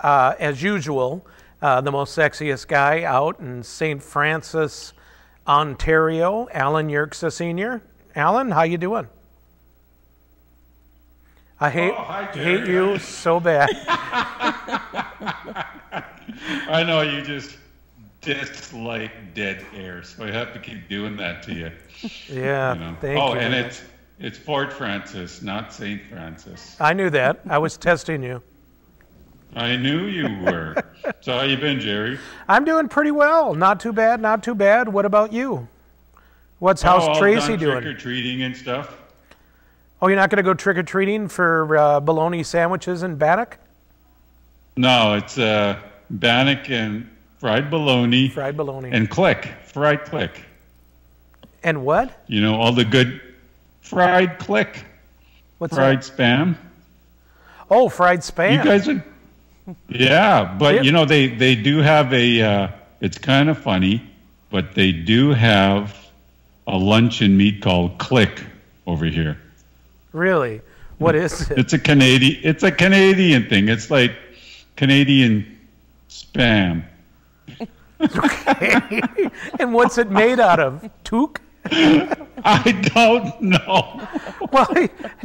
as usual, the most sexiest guy out in St. Francis, Ontario, Alan Yerxa Sr. Alan, how you doing? I hate you so bad. I know you just dislike dead air, so I have to keep doing that to you. Yeah, you know? Thank you. Oh, and it's Fort Francis, not St. Francis. I knew that. I was testing you. I knew you were. So how you been, Jerry? I'm doing pretty well. Not too bad, not too bad. What about you? How's Tracy doing? Trick-or-treating and stuff. Oh, you're not going to go trick-or-treating for bologna sandwiches in Bannock? No, it's Bannock and fried bologna. Fried bologna. And fried click. And what? You know, all the good fried click. What's fried that? Spam. Oh, fried Spam. You guys would... Yeah, but you know, they do have a, it's kind of funny, but they do have a luncheon meat called click over here. Really? What is it? It's a Canadian thing. It's like Canadian Spam. Okay. And what's it made out of? Toque? I don't know. Well,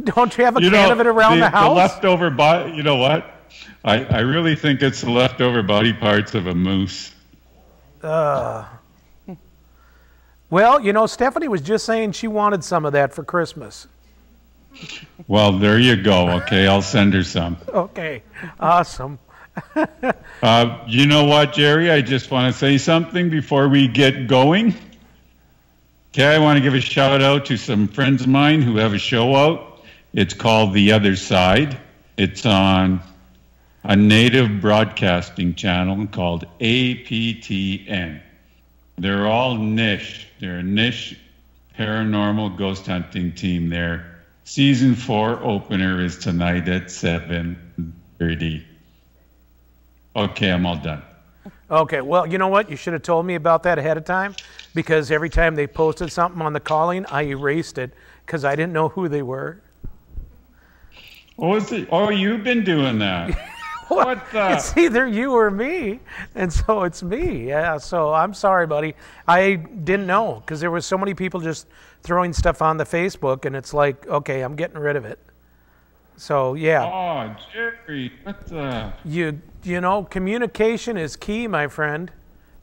don't you have a can of it around the house? The leftover body, you know what? I really think it's the leftover body parts of a moose. Well, you know, Stephanie was just saying she wanted some of that for Christmas. Well, there you go. Okay, I'll send her some. Okay, awesome. You know what, Jerry? I just want to say something before we get going. Okay, I want to give a shout out to some friends of mine who have a show out. It's called The Other Side. It's on a native broadcasting channel called APTN. They're all niche. They're a niche paranormal ghost hunting team there. Season 4 opener is tonight at 7:30. Okay, I'm all done. Okay, well, you know what? You should have told me about that ahead of time, because every time they posted something on the calling, I erased it because I didn't know who they were. Oh, you've been doing that. What the? It's either you or me, and so it's me. Yeah, so I'm sorry, buddy. I didn't know because there was so many people just throwing stuff on the Facebook, and it's like, okay, I'm getting rid of it. So, yeah. Oh, Jerry, what the? You know, communication is key, my friend.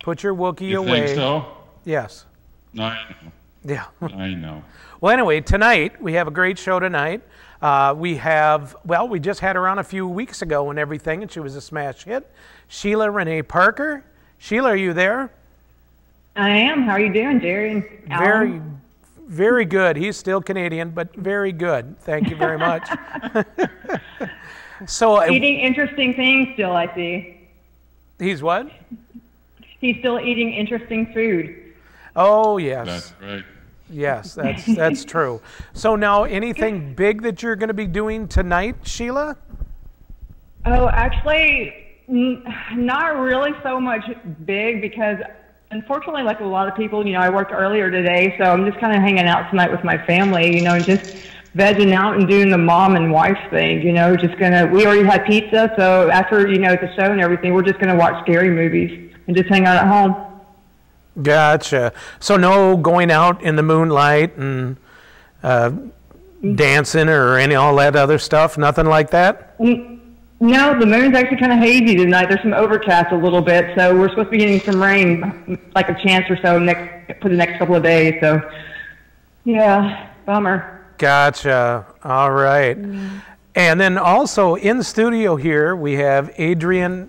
Put your Wookiee away. You think so? Yes. No, I know. Yeah. I know. Well, anyway, tonight, we have a great show tonight. We just had her on a few weeks ago and everything, and she was a smash hit. Sheila Renee Parker. Sheila, are you there? I am. How are you doing, Jerry and Alan? Very good. He's still Canadian, but very good. Thank you very much. So eating interesting things still, I see. He's what? He's still eating interesting food. Oh, yes. That's right. Yes, that's true. So now, anything big that you're going to be doing tonight, Sheila? Oh, actually, not really so much big because, unfortunately, like a lot of people, you know, I worked earlier today, so I'm just kind of hanging out tonight with my family, you know, and just vegging out and doing the mom and wife thing, you know, we already had pizza, so after, you know, the show and everything, we're just going to watch scary movies and just hang out at home. Gotcha. So no going out in the moonlight and dancing or all that other stuff? Nothing like that? No, the moon's actually kind of hazy tonight. There's some overcast a little bit, so we're supposed to be getting some rain, like a chance or so for the next couple of days. So, yeah, bummer. Gotcha. All right. And then also in the studio here, we have Andrea,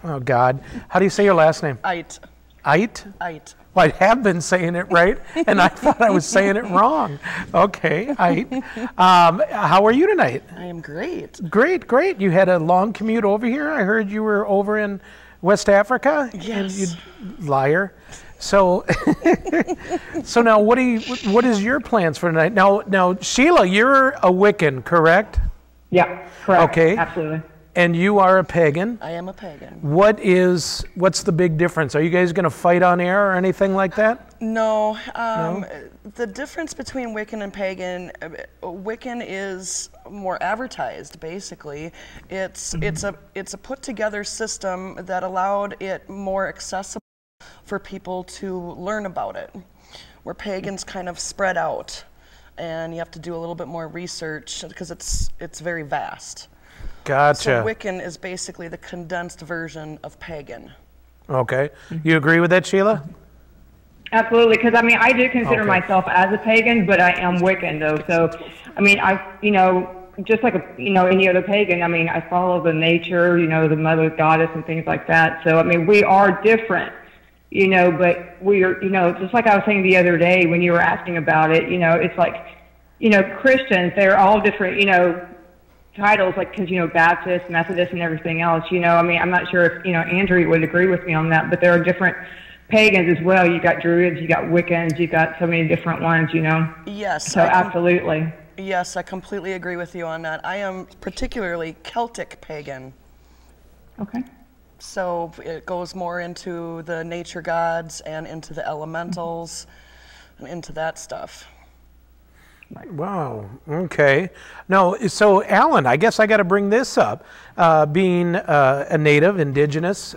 oh God, how do you say your last name? Ait. Ait? Ait. Well, I have been saying it right, and I thought I was saying it wrong. Okay, Ait. How are you tonight? I am great. Great, great. You had a long commute over here. I heard you were over in West Africa. Yes. You liar. So, so now, what is your plans for tonight? Now, Sheila, you're a Wiccan, correct? Yeah, correct. Okay. Absolutely. And you are a pagan. I am a pagan. What's the big difference? Are you guys going to fight on air or anything like that? No. No? The difference between Wiccan and pagan, Wiccan is more advertised. Basically, it's a put together system that allowed it more accessible for people to learn about it, where pagans kind of spread out, and you have to do a little bit more research because it's very vast. Gotcha. So Wiccan is basically the condensed version of pagan. Okay. You agree with that, Sheila? Absolutely, because I mean, I do consider myself as a pagan, but I am Wiccan though. So, I mean, just like any other pagan. I mean, I follow the nature, the mother goddess and things like that. So, I mean, we are different, but we are, just like I was saying the other day when you were asking about it. It's like, Christians, they're all different, titles, like, because Baptist, Methodist, and everything else. I mean, I'm not sure if Andrew would agree with me on that, but there are different pagans as well. You got Druids, you got Wiccans, you got so many different ones. Yes. So absolutely. Yes, I completely agree with you on that. I am particularly Celtic pagan. Okay. So it goes more into the nature gods and into the elementals and into that stuff. Wow. Okay. No, so Alan, I guess I got to bring this up. Being a native, indigenous,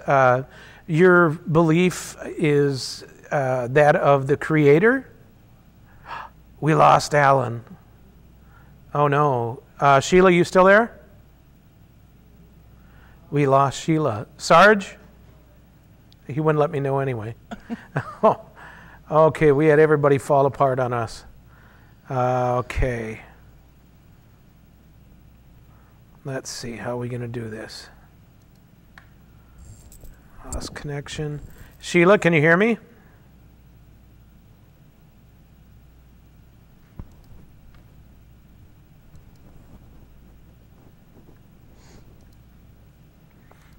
your belief is that of the Creator? We lost Alan. Oh no. Sheila, you still there? We lost Sheila. Sarge? He wouldn't let me know anyway. Oh, okay, we had everybody fall apart on us. Okay. Let's see, how are we going to do this? Lost connection. Sheila, can you hear me?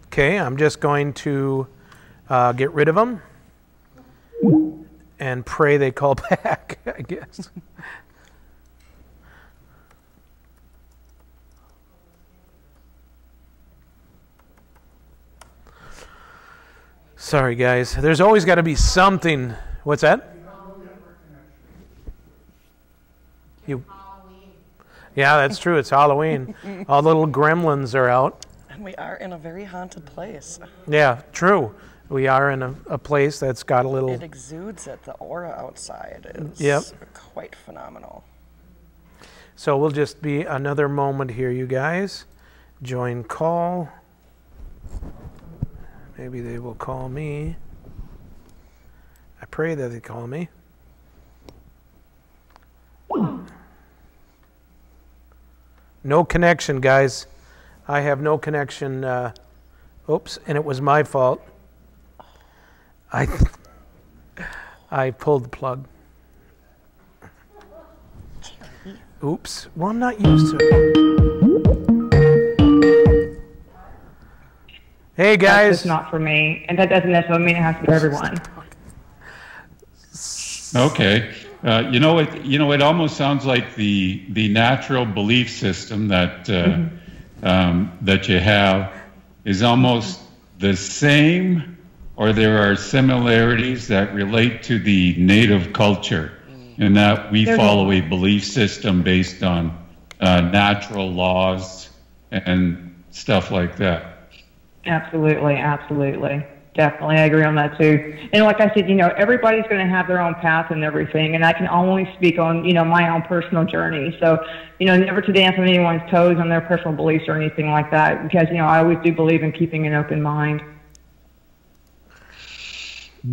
Okay, I'm just going to get rid of them and pray they call back, I guess. Sorry, guys. There's always got to be something. What's that? Yeah, that's true. It's Halloween. All the little gremlins are out. And we are in a very haunted place. Yeah, true. We are in a place that's got a little... It exudes it. The aura outside is quite phenomenal. So we'll just be another moment here, you guys. Join call. Maybe they will call me. I pray that they call me. No connection, guys. I have no connection. Oops, and it was my fault. I pulled the plug. Oops. Well, I'm not used to it. Hey, guys. That's just not for me, and that doesn't necessarily mean it has to be for everyone. Okay. It almost sounds like the natural belief system that that you have is almost the same, or there are similarities that relate to the native culture, in that we follow a belief system based on natural laws and stuff like that. Absolutely, absolutely. Definitely, I agree on that too. And like I said, everybody's going to have their own path and everything, and I can only speak on, my own personal journey. So, never to dance on anyone's toes on their personal beliefs or anything like that, because, I always do believe in keeping an open mind.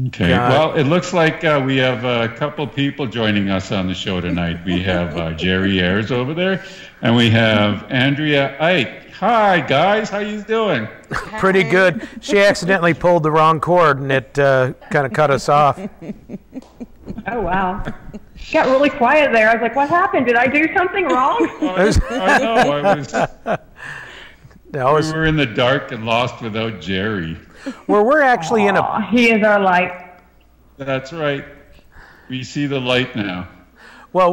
Okay, well, it looks like we have a couple people joining us on the show tonight. We have Jerry Ayers over there, and we have Andrea Ike. Hi, guys. How you doing? Pretty good. She accidentally pulled the wrong cord, and it kind of cut us off. Oh, wow. Got really quiet there. I was like, what happened? Did I do something wrong? I know. We were in the dark and lost without Jerry. Well, we're actually in a... He is our light. That's right. We see the light now. Well,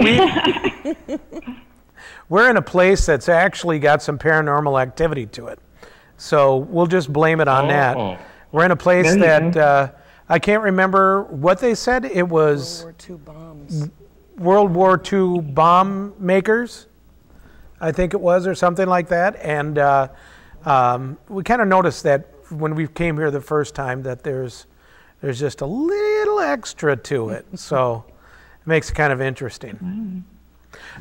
we're in a place that's actually got some paranormal activity to it. So we'll just blame it on that. We're in a place that I can't remember what they said. It was World War II bombs. World War II bomb makers. I think it was, or something like that. And we kind of noticed that when we came here the first time that there's just a little extra to it. So it makes it kind of interesting.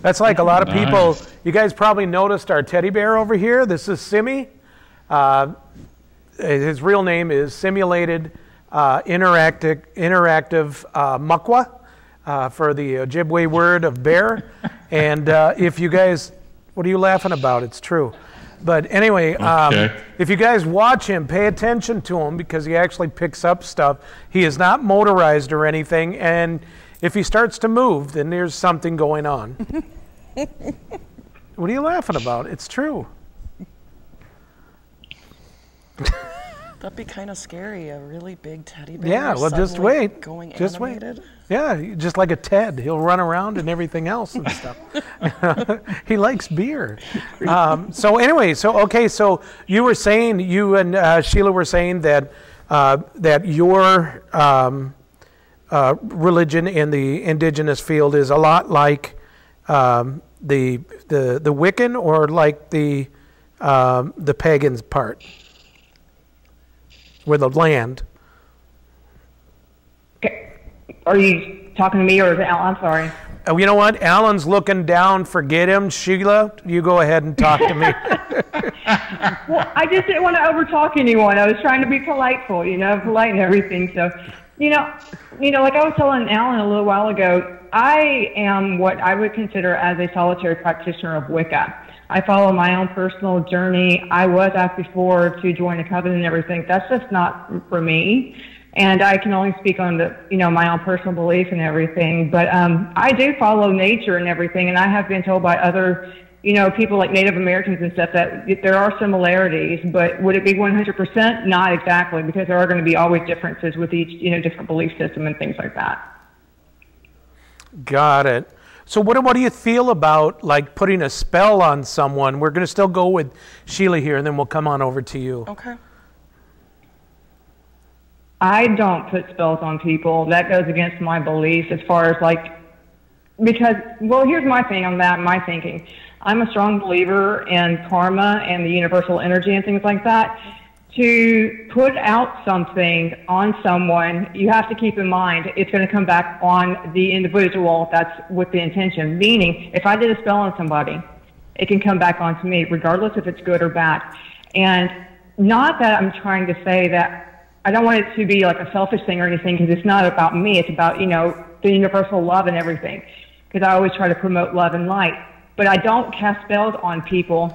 That's like a lot of people. Nice. You guys probably noticed our teddy bear over here. This is Simi. His real name is Simulated Interactive Mukwa, for the Ojibwe word of bear. And if you guys, what are you laughing about? It's true. But anyway, if you guys watch him, pay attention to him because he actually picks up stuff. He is not motorized or anything, and if he starts to move, then there's something going on. What are you laughing about? It's true. That'd be kind of scary, a really big teddy bear. Yeah, well, just suddenly wait. Going Just animated. wait. Yeah, just like a Ted. He'll run around and everything else and stuff. He likes beer. So anyway, so you were saying, you and Sheila were saying that that your religion in the indigenous field is a lot like the Wiccan, or like the pagans part, with the land. Okay. Are you talking to me or is it Al? I'm sorry. You know what? Alan's looking down. Forget him. Sheila, you go ahead and talk to me. Well, I just didn't want to overtalk anyone. I was trying to be polite and everything. So, like I was telling Alan a little while ago, I am what I would consider as a solitary practitioner of Wicca. I follow my own personal journey. I was asked before to join a covenant and everything. That's just not for me. And I can only speak on my own personal belief and everything. But I do follow nature and everything. And I have been told by other, people like Native Americans and stuff that there are similarities. But would it be 100%? Not exactly, because there are going to be always differences with each, different belief system and things like that. Got it. So what do you feel about like putting a spell on someone? We're going to still go with Sheila here, and then we'll come on over to you. Okay. I don't put spells on people. That goes against my beliefs as far as because here's my thing on that, my thinking. I'm a strong believer in karma and the universal energy and things like that. To put out something on someone, you have to keep in mind it's going to come back on the individual that's with the intention. Meaning, if I did a spell on somebody, it can come back onto me, regardless if it's good or bad. And not that I'm trying to say that I don't want it to be like a selfish thing or anything, because it's not about me. It's about, the universal love and everything, because I always try to promote love and light. But I don't cast spells on people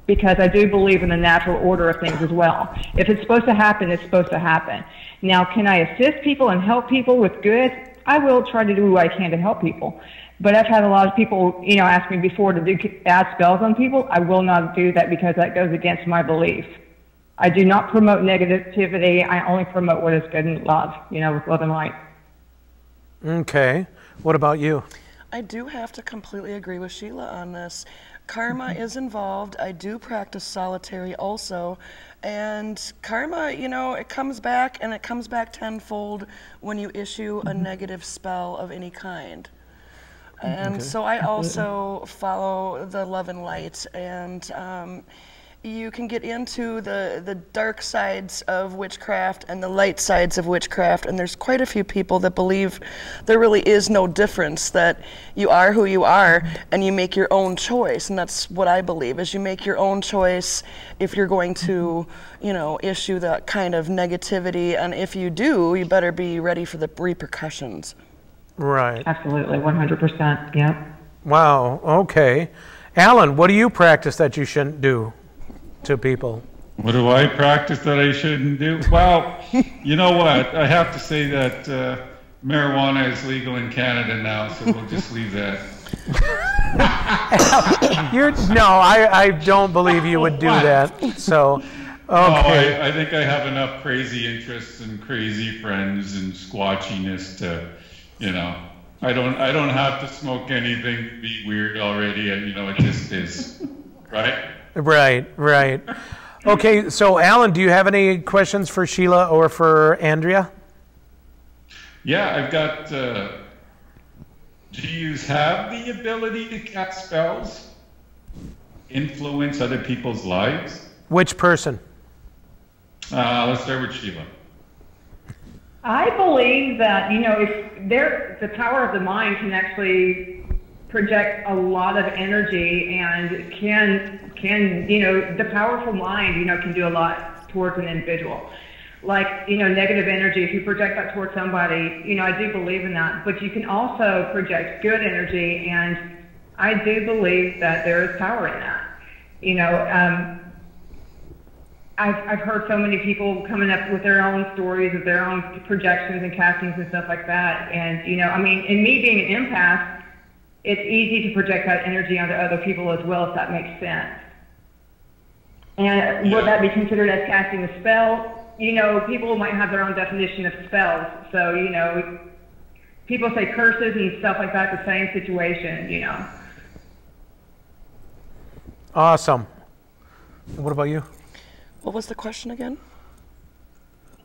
because I do believe in the natural order of things as well. If it's supposed to happen, it's supposed to happen. Now, can I assist people and help people with good? I will try to do what I can to help people. But I've had a lot of people, ask me before to add spells on people. I will not do that because that goes against my beliefs. I do not promote negativity. I only promote what is good and love, with love and light. Okay. What about you? I do have to completely agree with Sheila on this. Karma is involved. I do practice solitary also. And karma, it comes back, and it comes back tenfold when you issue a negative spell of any kind. And so I also follow the love and light, and you can get into the dark sides of witchcraft and the light sides of witchcraft, and there's quite a few people that believe there really is no difference, that you are who you are and you make your own choice. And that's what I believe, is you make your own choice if you're going to issue that kind of negativity, and if you do, you better be ready for the repercussions. Right. Absolutely, 100%. Yep. Wow. Okay. Alan, what do you practice that you shouldn't do to people? What do I practice that I shouldn't do? Well, you know what? I have to say that marijuana is legal in Canada now, so we'll just leave that. I don't believe you would do that. So, okay. No, I think I have enough crazy interests and crazy friends and squatchiness to, I don't have to smoke anything to be weird already, and it just is, right? Right. Okay, so Alan, do you have any questions for Sheila or for Andrea? Yeah, I've got, do you have the ability to cast spells? influence other people's lives? Which person? Let's start with Sheila. I believe that, if the power of the mind can actually project a lot of energy and can the powerful mind, can do a lot towards an individual. Like, negative energy, if you project that towards somebody, I do believe in that. But you can also project good energy, and I do believe that there is power in that. I've heard so many people coming up with their own stories of their own projections and castings and stuff like that. And, in me being an empath, it's easy to project that energy onto other people as well, if that makes sense. And would that be considered as casting a spell? People might have their own definition of spells. So, people say curses and stuff like that, the same situation, Awesome. What about you? What was the question again?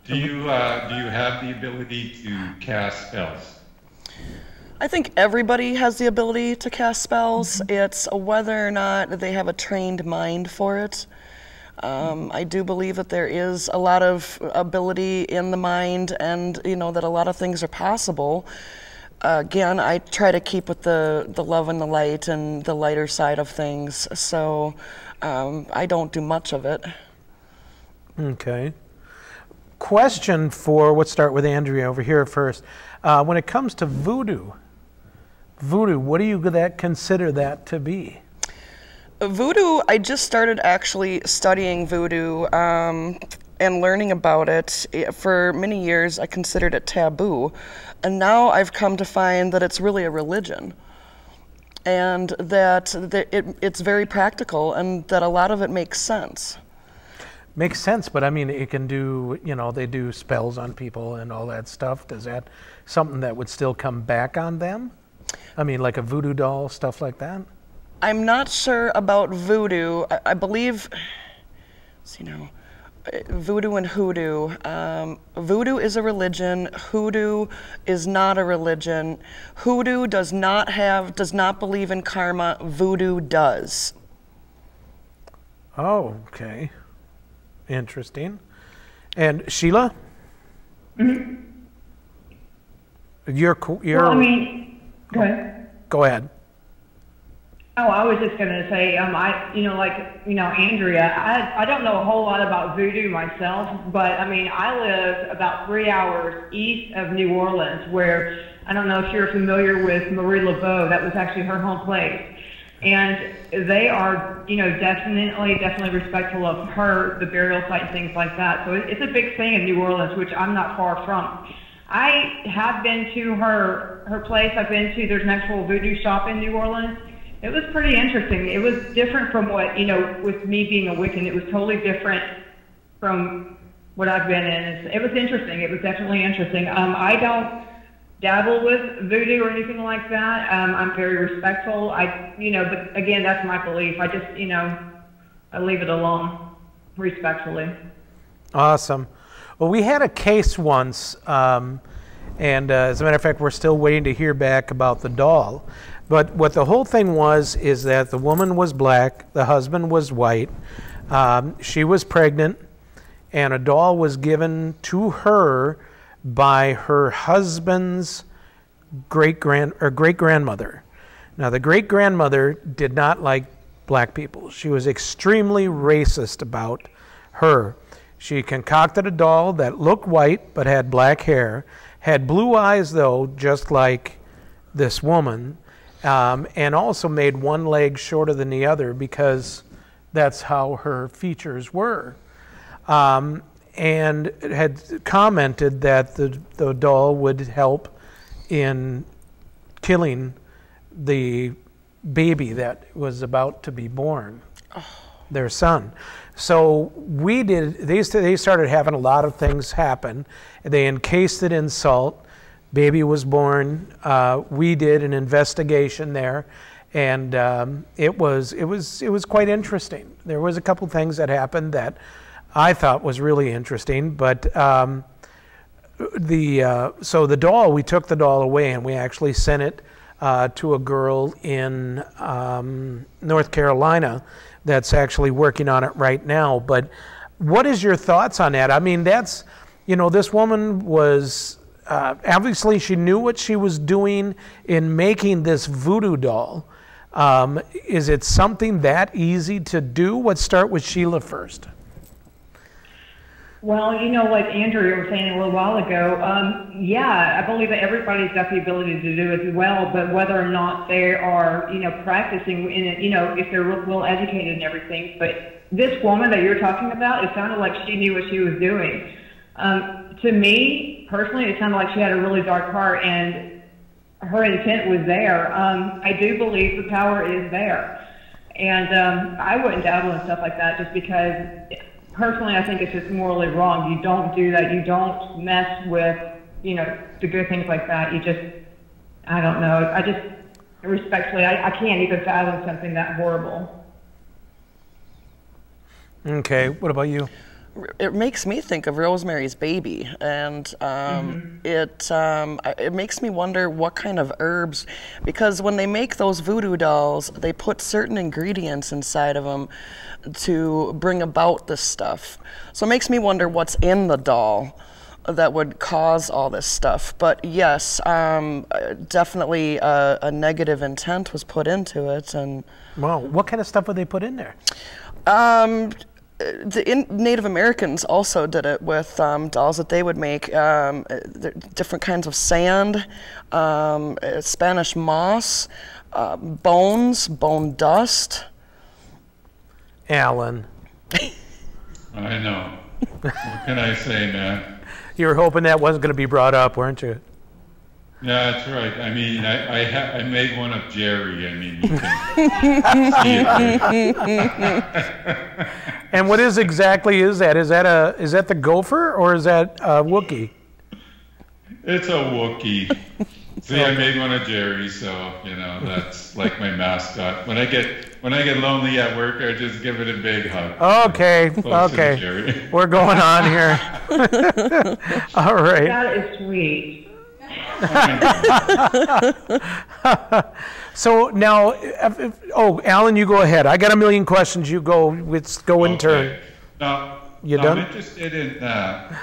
Do you have the ability to cast spells? I think everybody has the ability to cast spells. It's whether or not they have a trained mind for it. I do believe that there is a lot of ability in the mind, and that a lot of things are possible. Again, I try to keep with the love and the light and the lighter side of things, so I don't do much of it. Okay. Question let's start with Andrea over here first. When it comes to voodoo, what do you consider that to be? Voodoo, I just started actually studying voodoo and learning about it. For many years, I considered it taboo. And now I've come to find that it's really a religion. And that it's very practical, and that a lot of it makes sense. Makes sense, but it can do, they do spells on people and all that stuff. Is that something that would still come back on them? Like a voodoo doll, stuff like that? I'm not sure about voodoo. I believe, voodoo and hoodoo. Voodoo is a religion. Hoodoo is not a religion. Hoodoo does not believe in karma. Voodoo does. Oh, okay. Interesting. And Sheila? Mm-hmm. You're go ahead. Go ahead. Oh, I was just going to say, Andrea, I don't know a whole lot about voodoo myself, but I live about 3 hours east of New Orleans, where, I don't know if you're familiar with Marie Laveau, that was actually her home place. And they are, definitely respectful of her, the burial site and things like that. So it's a big thing in New Orleans, which I'm not far from. I have been to her place. There's an actual voodoo shop in New Orleans. It was pretty interesting. It was different from what, with me being a Wiccan, it was totally different from what I've been in. It was interesting. It was definitely interesting. I don't dabble with voodoo or anything like that. I'm very respectful. But again, that's my belief. I just, I leave it alone respectfully. Awesome. Well, we had a case once, and as a matter of fact, we're still waiting to hear back about the doll. But what the whole thing is that the woman was black, the husband was white, she was pregnant, and a doll was given to her by her husband's great-grandmother. Now, the great-grandmother did not like black people. She was extremely racist about her. She concocted a doll that looked white but had black hair, had blue eyes, though, just like this woman, and also made one leg shorter than the other because that's how her features were. And had commented that the doll would help in killing the baby that was about to be born, their son. So they started having a lot of things happen. They encased it in salt. Baby was born. We did an investigation there, and it was quite interesting. There was a couple things that happened that I thought was really interesting, but so the doll, we took the doll away and we actually sent it to a girl in North Carolina that's actually working on it right now. But what is your thoughts on that? I mean, that's, this woman was, obviously she knew what she was doing in making this voodoo doll. Is it something that easy to do? Let's start with Sheila first. Well, like Andrea was saying a little while ago, yeah, I believe that everybody's got the ability to do it as well, but whether or not they are, practicing in it, if they're well educated and everything. But this woman that you're talking about, it sounded like she knew what she was doing. To me, personally, it sounded like she had a really dark heart, and her intent was there. I do believe the power is there. And I wouldn't dabble in stuff like that just because... Personally, I think it's just morally wrong. You don't do that. You don't mess with, the good things like that. You just, I don't know. I just, respectfully, I can't even fathom something that horrible. Okay, what about you? It makes me think of Rosemary's Baby, and it makes me wonder what kind of herbs, because when they make those voodoo dolls, they put certain ingredients inside of them to bring about this stuff. So it makes me wonder what's in the doll that would cause all this stuff. But yes, definitely a negative intent was put into it. And wow, what kind of stuff would they put in there? The Native Americans also did it with dolls that they would make. Different kinds of sand, Spanish moss, bones, bone dust. Alan. I know. What can I say, man? You were hoping that wasn't going to be brought up, weren't you? Yeah, that's right. I mean, I made one of Jerry. I mean, you can see it there. And what exactly is that? Is that the gopher or is that Wookiee? It's a Wookiee. See, I made one of Jerry, so that's like my mascot. When I get lonely at work, I just give it a big hug. Okay, okay. We're going on here. All right. That is sweet. So now, Alan, you go ahead. I got a million questions. You go. Let's go in turn. Now, you done? I'm interested in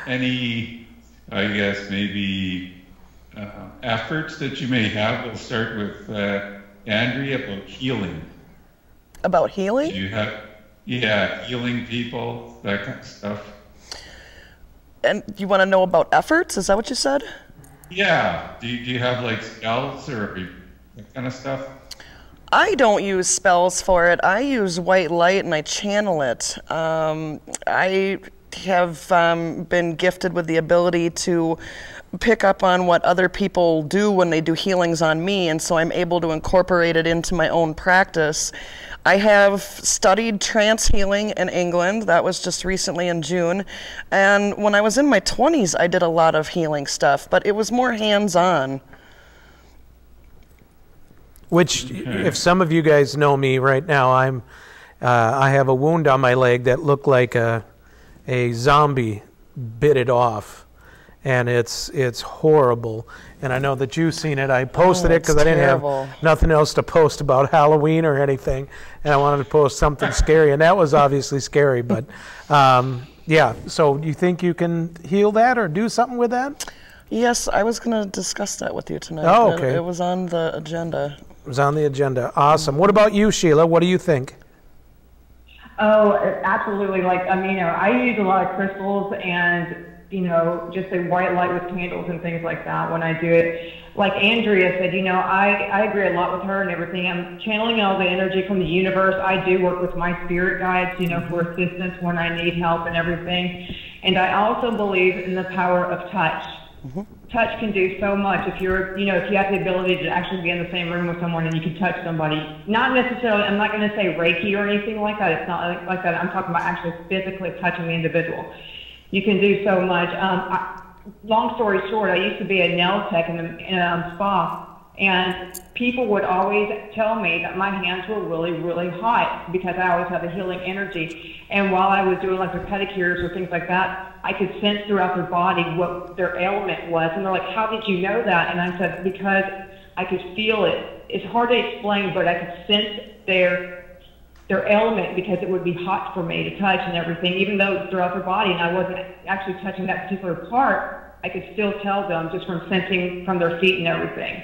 any, I guess, maybe efforts that you may have. We'll start with Andrea about healing. About healing? Do you have, healing people, that kind of stuff. And you want to know about efforts? Is that what you said? Yeah. Do you have like spells or that kind of stuff? I don't use spells for it. I use white light and I channel it. I have been gifted with the ability to pick up on what other people do when they do healings on me, and so I'm able to incorporate it into my own practice. I have studied trance healing in England. That was just recently in June. And when I was in my 20s, I did a lot of healing stuff, but it was more hands-on. Which, if some of you guys know me right now, I have a wound on my leg that looked like a zombie bit it off. And it's horrible. And I know that you've seen it. I posted it because I didn't have nothing else to post about Halloween or anything. And I wanted to post something scary. And that was obviously scary. But yeah, so you think you can heal that or do something with that? Yes, I was going to discuss that with you tonight. Oh, okay. It was on the agenda. It was on the agenda. Awesome. What about you, Sheila? What do you think? Oh, absolutely. Like, I use a lot of crystals and just a white light with candles and things like that when I do it. Like Andrea said, I agree a lot with her and everything. I'm channeling all the energy from the universe. I do work with my spirit guides, for assistance when I need help and everything. And I also believe in the power of touch. Mm-hmm. Touch can do so much. If you're, if you have the ability to actually be in the same room with someone and you can touch somebody, not necessarily, I'm not going to say Reiki or anything like that. It's not like that. I'm talking about actually physically touching the individual. You can do so much. Long story short, I used to be a nail tech in a spa, and people would always tell me that my hands were really, really hot because I always have a healing energy. And while I was doing like their pedicures or things like that, I could sense throughout their body what their ailment was. And they're like, how did you know that? And I said, because I could feel it. It's hard to explain, but I could sense their their element, because it would be hot for me to touch and everything, even though it's throughout their body and I wasn't actually touching that particular part, I could still tell them just from sensing from their feet and everything.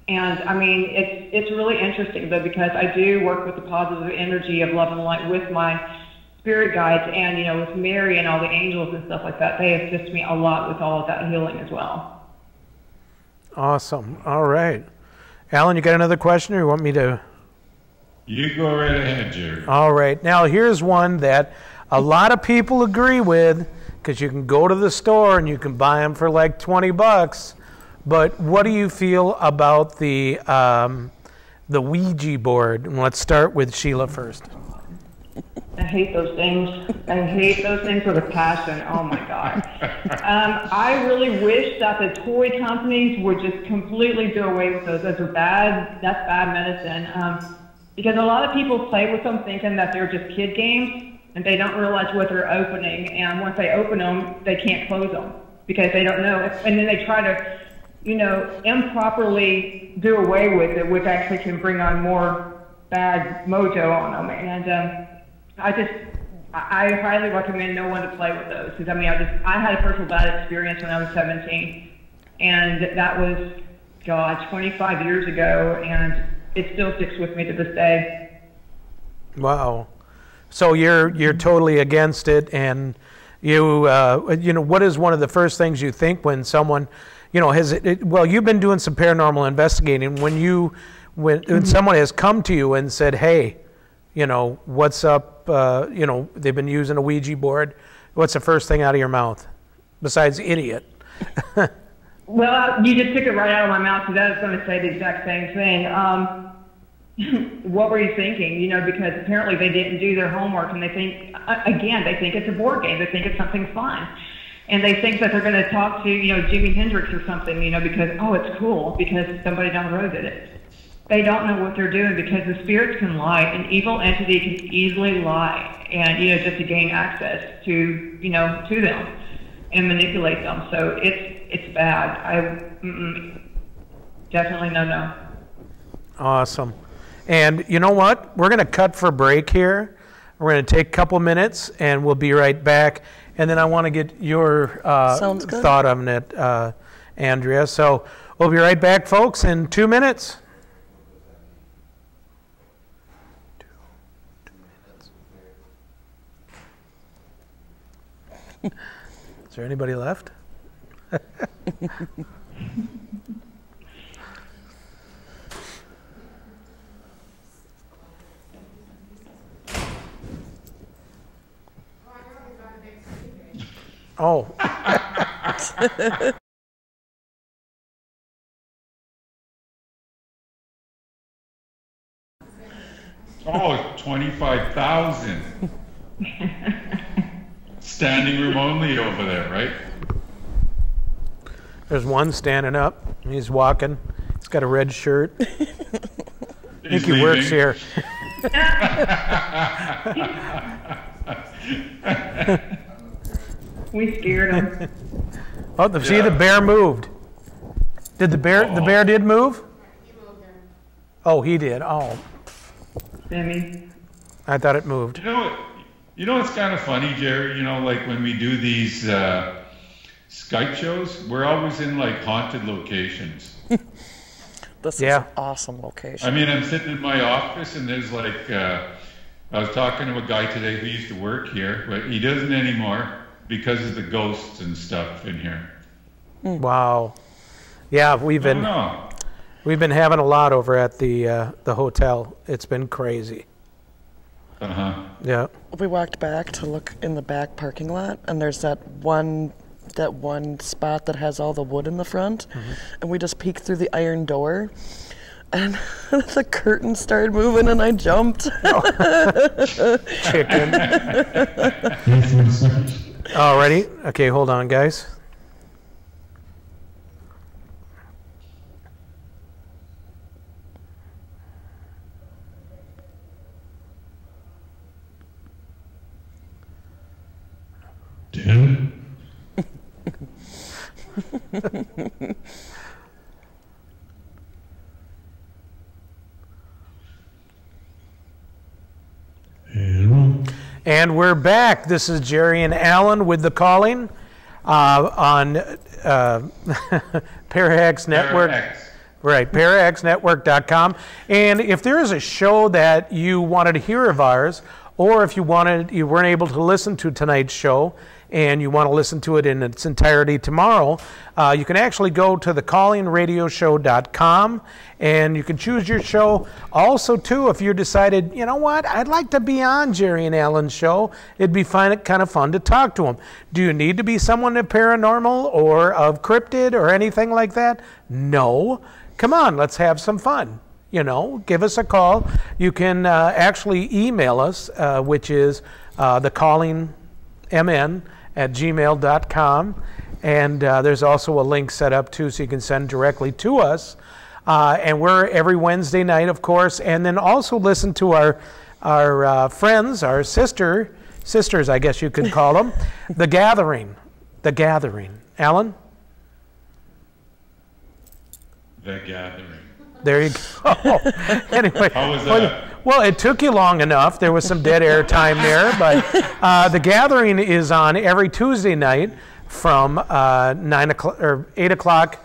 And I mean, it's really interesting though, because I do work with the positive energy of love and light with my spirit guides, and, you know, with Mary and all the angels and stuff like that. They assist me a lot with all of that healing as well. Awesome. All right. Alan, you got another question, or you want me to? You go right ahead, Jerry. All right. Now, here's one that a lot of people agree with, because you can go to the store and you can buy them for like $20. But what do you feel about the Ouija board? And let's start with Sheila first. I hate those things. I hate those things with a passion. Oh my God. I really wish that the toy companies would just completely do away with those. Those are bad. That's bad medicine. Because a lot of people play with them thinking that they're just kid games, and they don't realize what they're opening. And once they open them, they can't close them because they don't know. And then they try to, you know, improperly do away with it, which actually can bring on more bad mojo on them. And I highly recommend no one to play with those, because I mean, I had a personal bad experience when I was 17, and that was, God, 25 years ago, and it still sticks with me to this day. Wow. So you're totally against it, and you know, what is one of the first things you think when someone, you know, well, you've been doing some paranormal investigating. When someone has come to you and said, hey, you know, what's up? You know, they've been using a Ouija board. What's the first thing out of your mouth besides idiot? Well, you just took it right out of my mouth, because I was going to say the exact same thing. What were you thinking? You know, because apparently they didn't do their homework, and they think, again, they think it's a board game. They think it's something fun. And they think that they're going to talk to, you know, Jimi Hendrix or something, you know, because, oh, it's cool, because somebody down the road did it. They don't know what they're doing, because the spirits can lie. An evil entity can easily lie, and, you know, just to gain access to, you know, to them and manipulate them. So it's bad. Definitely no. Awesome. And you know what? We're going to cut for break here. We're going to take a couple minutes, and we'll be right back. And then I want to get your thought on it, Andrea. So we'll be right back, folks, in 2 minutes. Is there anybody left? Oh. Oh, 25,000. Standing room only over there, right? There's one standing up. He's walking. He's got a red shirt. I think he works here. We scared him. Oh, see, the bear moved. Did the bear? The bear did move? He moved him. Oh, he did. Oh. Sammy. I thought it moved. You know what's kind of funny, Jerry? You know, like when we do these Skype shows, we're always in like haunted locations. This is an awesome location. I mean, I'm sitting in my office, and there's like, I was talking to a guy today who used to work here, but he doesn't anymore because of the ghosts and stuff in here. Wow. Yeah, we've been having a lot over at the hotel. It's been crazy. Yeah. We walked back to look in the back parking lot, and there's that one spot that has all the wood in the front, and we just peeked through the iron door, and the curtain started moving, and I jumped. Chicken. Alrighty. Okay, hold on, guys. Dude. And we're back. This is Jerry and Alan with The Calling on Parax Network. Right, paraxnetwork.com. And if there is a show that you wanted to hear of ours, or if you weren't able to listen to tonight's show and you want to listen to it in its entirety tomorrow, you can actually go to thecallingradioshow.com and you can choose your show. Also, too, if you decided, you know what, I'd like to be on Jerry and Alan's show, it'd be kind of fun to talk to them. Do you need to be someone of paranormal or of cryptid or anything like that? No. Come on, let's have some fun. You know, give us a call. You can actually email us, which is thecallingmn@gmail.com. And there's also a link set up, too, so you can send directly to us. And we're every Wednesday night, of course. And then also listen to our friends, our sisters, I guess you could call them, The Gathering. The Gathering. Alan? The Gathering. There you go. Anyway, How was that? Well, it took you long enough. There was some dead air time there, but The Gathering is on every Tuesday night from 9 o'clock or 8 o'clock,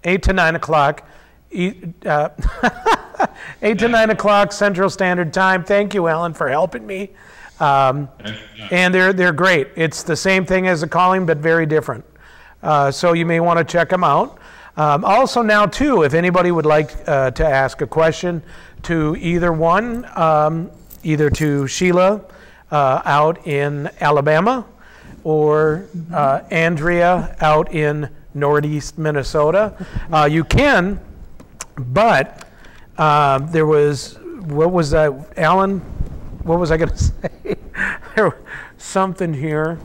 8 to 9 o'clock, 8 to 9 o'clock Central Standard Time. Thank you, Alan, for helping me. And they're great. It's the same thing as The Calling, but very different. So you may want to check them out. Also now, too, if anybody would like to ask a question to either one, either to Sheila out in Alabama or Andrea out in Northeast Minnesota, you can, but there was, what was that, Alan? What was I going to say? There was something here.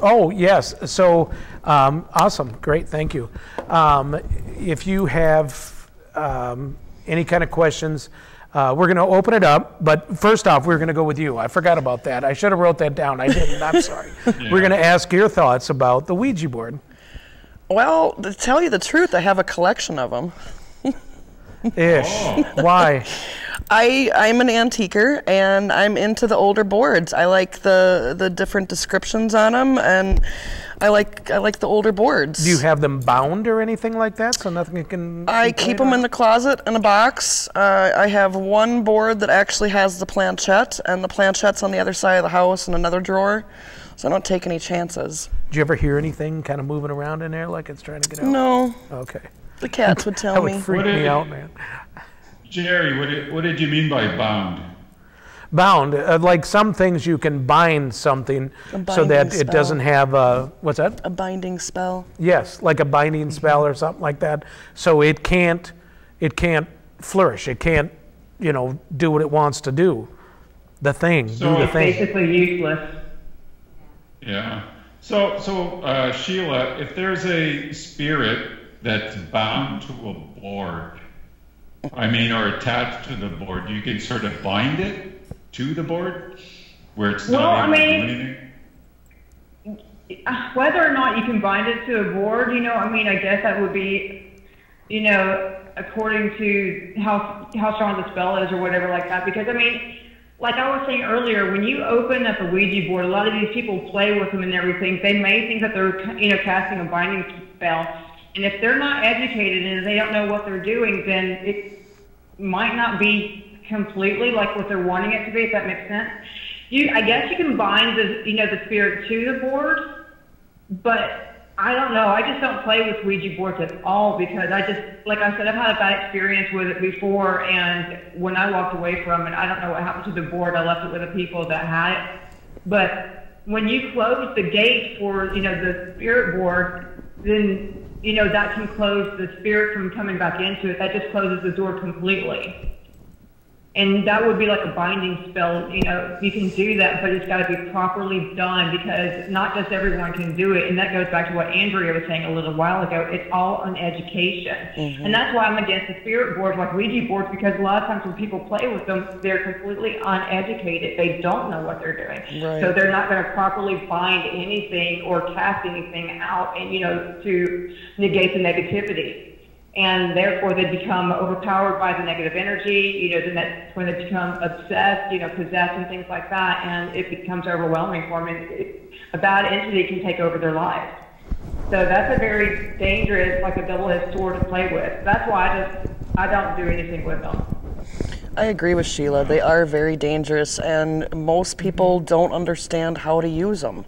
Oh, yes. So, awesome. Great. Thank you. If you have any kind of questions, we're going to open it up. But first off, we're going to go with you. I forgot about that. I should have wrote that down. I didn't. I'm sorry. Yeah. We're going to ask your thoughts about the Ouija board. Well, to tell you the truth, I have a collection of them. Ish. Oh. Why? I'm an antiquer, and I'm into the older boards. I like the different descriptions on them, and I like the older boards. Do you have them bound or anything like that, so nothing can? I keep them in the closet in a box. I have one board that actually has the planchette, and the planchette's on the other side of the house in another drawer, so I don't take any chances. Did you ever hear anything kind of moving around in there like it's trying to get out? No. Okay. The cats would tell me. That would freak me out, man. Jerry, what did you mean by bound? Bound, like some things you can bind something so that it doesn't have what's that? A binding spell. Yes, like a binding spell or something like that. So it can't flourish. It can't, do what it wants to do. Do the thing. Basically useless. Yeah. So Sheila, if there's a spirit that's bound to a board, or attached to the board, you can sort of bind it to the board where it's not able to do anything? Whether or not you can bind it to a board, I guess that would be, according to how strong the spell is or whatever like that. Because, like I was saying earlier, when you open up a Ouija board, a lot of these people play with them and everything. They may think that they're, casting a binding spell. And if they're not educated and they don't know what they're doing, then it might not be completely like what they're wanting it to be, if that makes sense. I guess you can bind the spirit to the board, but I don't know. I just don't play with Ouija boards at all because like I said, I've had a bad experience with it before, and when I walked away from it, I don't know what happened to the board. I left it with the people that had it. But when you close the gate for, the spirit board, then that can close the spirit from coming back into it. That just closes the door completely. And that would be like a binding spell. You can do that, but it's got to be properly done because not just everyone can do it. And that goes back to what Andrea was saying a little while ago. It's all on education. Mm-hmm. And that's why I'm against the spirit boards like Ouija boards, because a lot of times when people play with them, they're completely uneducated. They don't know what they're doing. Right. So they're not going to properly bind anything or cast anything out and, to negate the negativity. and therefore they become overpowered by the negative energy. You know, then that's when they become obsessed, you know, possessed and things like that, and it becomes overwhelming for them. A bad entity can take over their lives. So that's a very dangerous, like a double-edged sword to play with. That's why I don't do anything with them. I agree with Sheila. They are very dangerous, and most people don't understand how to use them.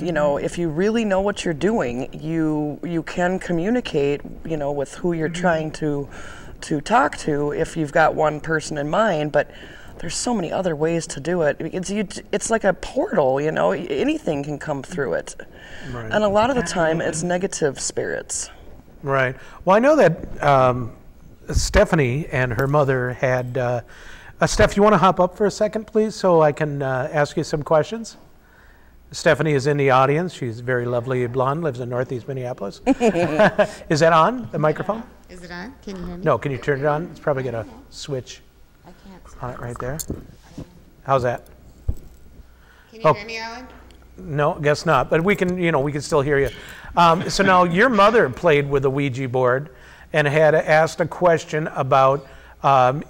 You know, if you really know what you're doing, you can communicate, you know, with who you're trying to talk to if you've got one person in mind, but there's so many other ways to do it. It's like a portal, you know, anything can come through it. Right. And a lot of the time it's negative spirits. Right. Well, I know that Stephanie and her mother had, Steph, you want to hop up for a second, please, so I can ask you some questions? Stephanie is in the audience. She's very lovely blonde, lives in Northeast Minneapolis. Is that on, the microphone? Is it on? Can you hear me? No, can you turn it on? It's probably got a switch on it right there. How's that? Can you hear me, Alan? No, guess not. But we can, you know, we can still hear you. So now your mother played with the Ouija board and had asked a question about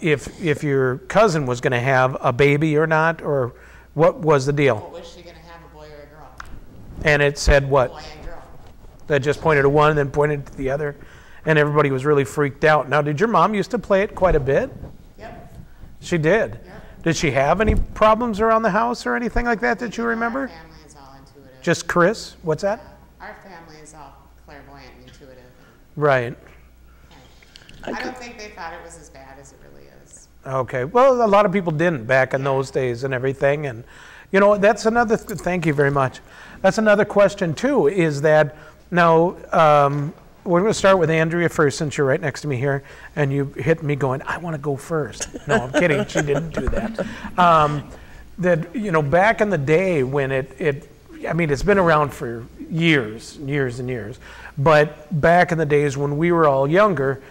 if your cousin was going to have a baby or not, or what was the deal? Well, was she going to have a boy or a girl? And it said what? Boy and girl. That just pointed to one and then pointed to the other, and everybody was really freaked out. Now, did your mom used to play it quite a bit? Yep. She did? Yep. Did she have any problems around the house or anything like that you remember? Our family is all intuitive. Just Chris? What's that? Our family is all clairvoyant and intuitive. Right. I don't think they thought it was as bad as it really is. Okay. Well, a lot of people didn't back in those days and everything. And, you know, that's another, thank you very much. That's another question, too, is that now we're going to start with Andrea first, since you're right next to me here, and you hit me going, I want to go first. No, I'm kidding. She didn't do that. That, you know, back in the day when I mean, it's been around for years and years. But back in the days when we were all younger,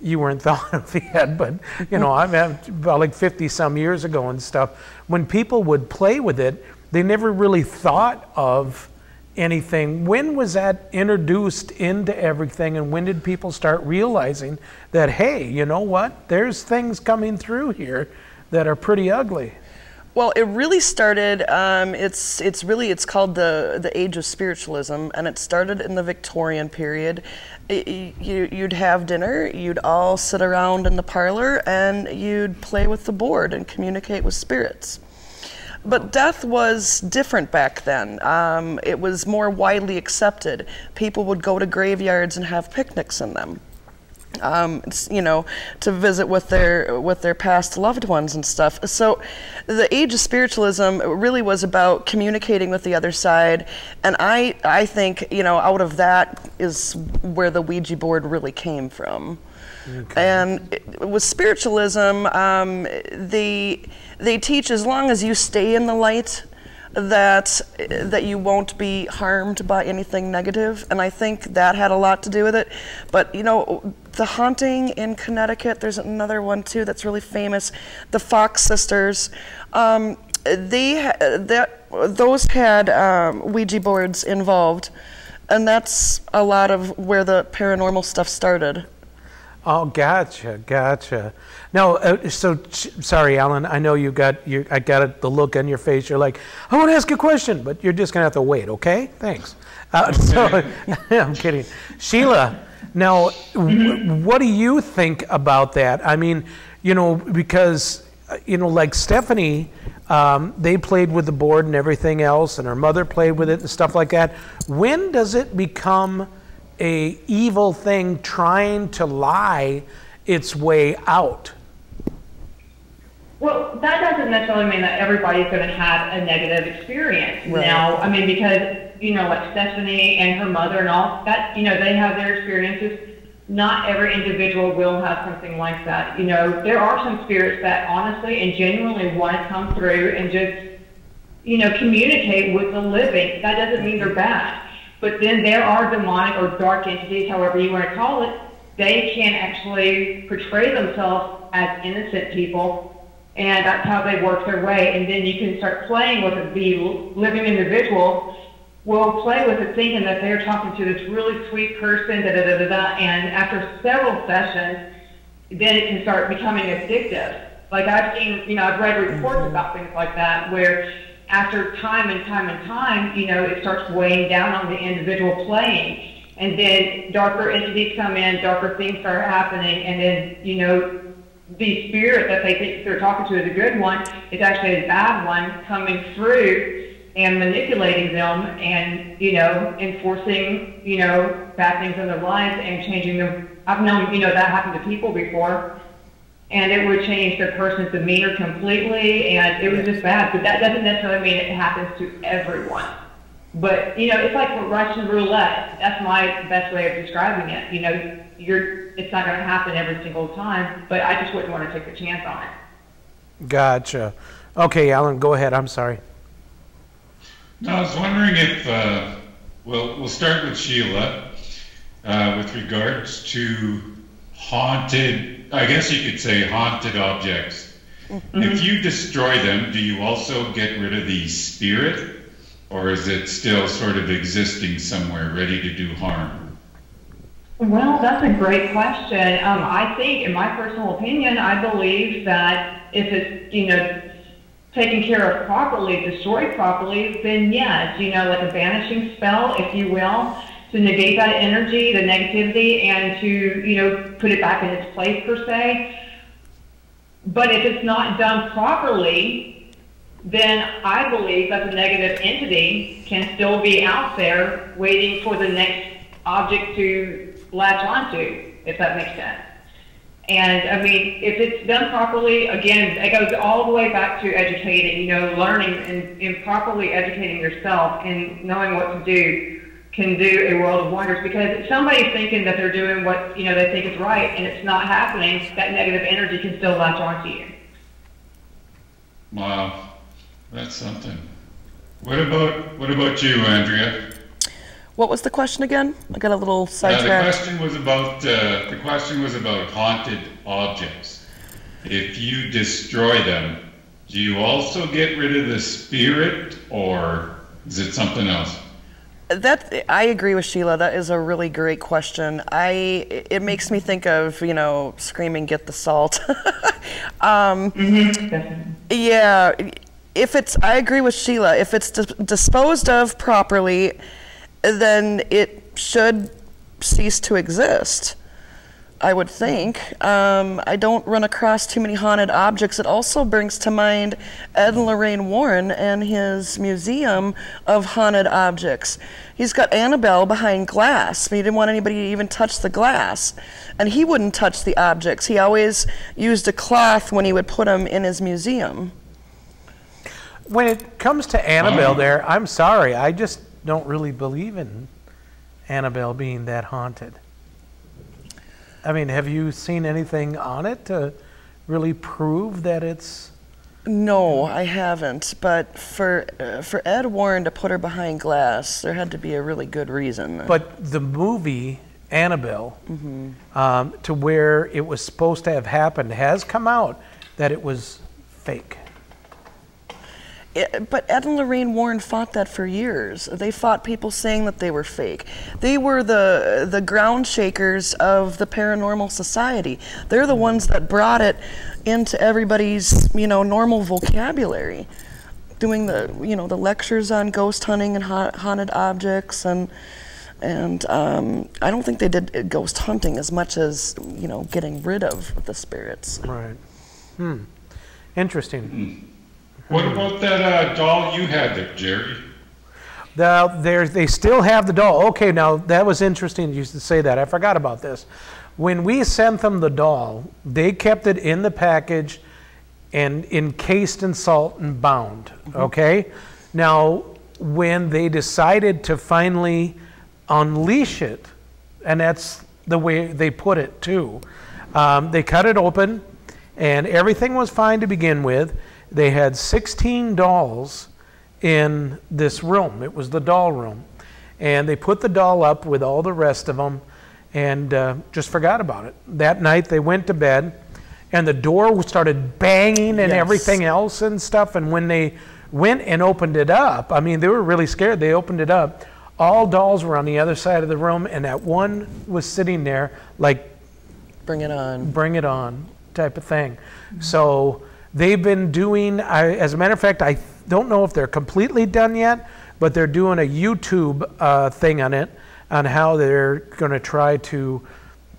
you weren't thought of yet, but, you know, I'm about like 50 some years ago and stuff, when people would play with it, they never really thought of anything. When was that introduced into everything, and when did people start realizing that, hey, you know what, there's things coming through here that are pretty ugly? Well, it really started, it's called the Age of Spiritualism, and it started in the Victorian period. You'd have dinner, you'd all sit around in the parlor, and you'd play with the board and communicate with spirits. But death was different back then. It was more widely accepted. People would go to graveyards and have picnics in them. You know, to visit with their past loved ones and stuff. So the Age of Spiritualism really was about communicating with the other side, and I think, you know, out of that is where the Ouija board really came from. Okay. And with spiritualism, they teach, as long as you stay in the light, that you won't be harmed by anything negative, and I think that had a lot to do with it. But, you know, the haunting in Connecticut, there's another one too that's really famous, the Fox sisters. Those had Ouija boards involved, and that's a lot of where the paranormal stuff started. Oh, gotcha. Now, sorry, Alan, I know I got the look on your face. You're like, I want to ask you a question, but you're just going to have to wait, okay? Thanks. I'm kidding. Sheila, now, what do you think about that? I mean, you know, because, you know, like Stephanie, they played with the board and everything else, and her mother played with it and stuff like that. When does it become a evil thing trying to lie its way out? Well, that doesn't necessarily mean that everybody's going to have a negative experience. Right. Now, I mean, because, you know, like Stephanie and her mother and all that, you know, they have their experiences. Not every individual will have something like that. You know, there are some spirits that honestly and genuinely want to come through and just, you know, communicate with the living. That doesn't mean they're bad. But then there are demonic or dark entities, however you want to call it. They can actually portray themselves as innocent people, and that's how they work their way. And then you can start playing with the living individual will play with it thinking that they're talking to this really sweet person, da da da da da, and after several sessions, then it can start becoming addictive. Like I've seen, I've read reports about things like that where after time and time and time, it starts weighing down on the individual playing. And then darker entities come in, darker things start happening, and then, the spirit that they think they're talking to is a good one is actually a bad one coming through and manipulating them and, enforcing, bad things in their lives and changing them. I've known, that happened to people before, and it would change the person's demeanor completely, and it was just bad. But that doesn't necessarily mean it happens to everyone. But, it's like Russian roulette. That's my best way of describing it. It's not going to happen every single time, but I just wouldn't want to take a chance on it. Gotcha. Okay, Alan, go ahead. I'm sorry. No, I was wondering if, we'll start with Sheila, with regards to haunted, I guess you could say haunted objects. Mm-hmm. If you destroy them, do you also get rid of the spirit? Or is it still sort of existing somewhere, ready to do harm? Well, that's a great question. I think, in my personal opinion, I believe that if it's, taken care of properly, destroyed properly, then yes, like a banishing spell, if you will, to negate that energy, the negativity, and to, put it back in its place, per se. But if it's not done properly, then I believe that the negative entity can still be out there waiting for the next object to latch onto, if that makes sense. And I mean, if it's done properly, again, it goes all the way back to educating, learning and properly educating yourself and knowing what to do can do a world of wonders. Because if somebody's thinking that they're doing what, they think is right and it's not happening, that negative energy can still latch onto you. Wow. That's something. What about you, Andrea? What was the question again? I got a little sidetracked. The question was about haunted objects. If you destroy them, do you also get rid of the spirit, or is it something else? I agree with Sheila. That is a really great question. It makes me think of, screaming, "Get the salt." Yeah. I agree with Sheila. If it's disposed of properly, then it should cease to exist, I would think. I don't run across too many haunted objects. It also brings to mind Ed and Lorraine Warren and his museum of haunted objects. He's got Annabelle behind glass. He didn't want anybody to even touch the glass. And he wouldn't touch the objects. He always used a cloth when he would put them in his museum. When it comes to Annabelle there, I'm sorry, I just don't really believe in Annabelle being that haunted. I mean, have you seen anything on it to really prove that it's... No, I haven't. But for Ed Warren to put her behind glass, there had to be a really good reason. But the movie Annabelle, to where it was supposed to have happened, has come out that it was fake. But Ed and Lorraine Warren fought that for years. They fought people saying that they were fake. They were the ground shakers of the paranormal society. They're the ones that brought it into everybody's, normal vocabulary, doing the lectures on ghost hunting and haunted objects, and I don't think they did ghost hunting as much as getting rid of the spirits. Right. Interesting. What about that doll you had there, Jerry? They still have the doll. Okay, now that was interesting you to say that. I forgot about this. When we sent them the doll, they kept it in the package and encased in salt and bound. Okay? Now, when they decided to finally unleash it, and that's the way they put it too, they cut it open and everything was fine to begin with. They had 16 dolls in this room. It was the doll room. And they put the doll up with all the rest of them and just forgot about it. That night they went to bed and the door started banging and everything else and stuff. And when they went and opened it up. I mean, they were really scared. They opened it up. All dolls were on the other side of the room, and that one was sitting there like, Bring it on. bring it on type of thing. So they've been doing, as a matter of fact, I don't know if they're completely done yet, but they're doing a YouTube thing on it, on how they're going to try to,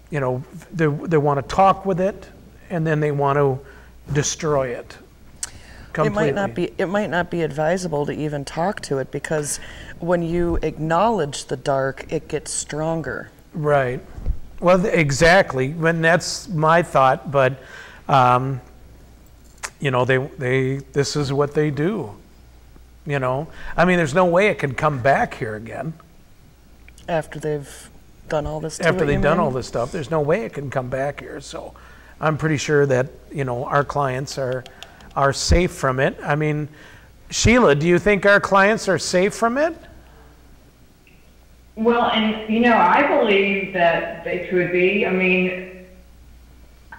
you know, they want to talk with it, and then they want to destroy it completely. It might not be advisable to even talk to it, because when you acknowledge the dark, it gets stronger. Right. Well, exactly. When that's my thought, but you know, this is what they do. You know, I mean, there's no way it can come back here again. After they've done all this. After they've done all this stuff, there's no way it can come back here. So, I'm pretty sure that, you know, our clients are safe from it. I mean, Sheila, do you think our clients are safe from it? Well, and you know, I believe that they could be. I mean,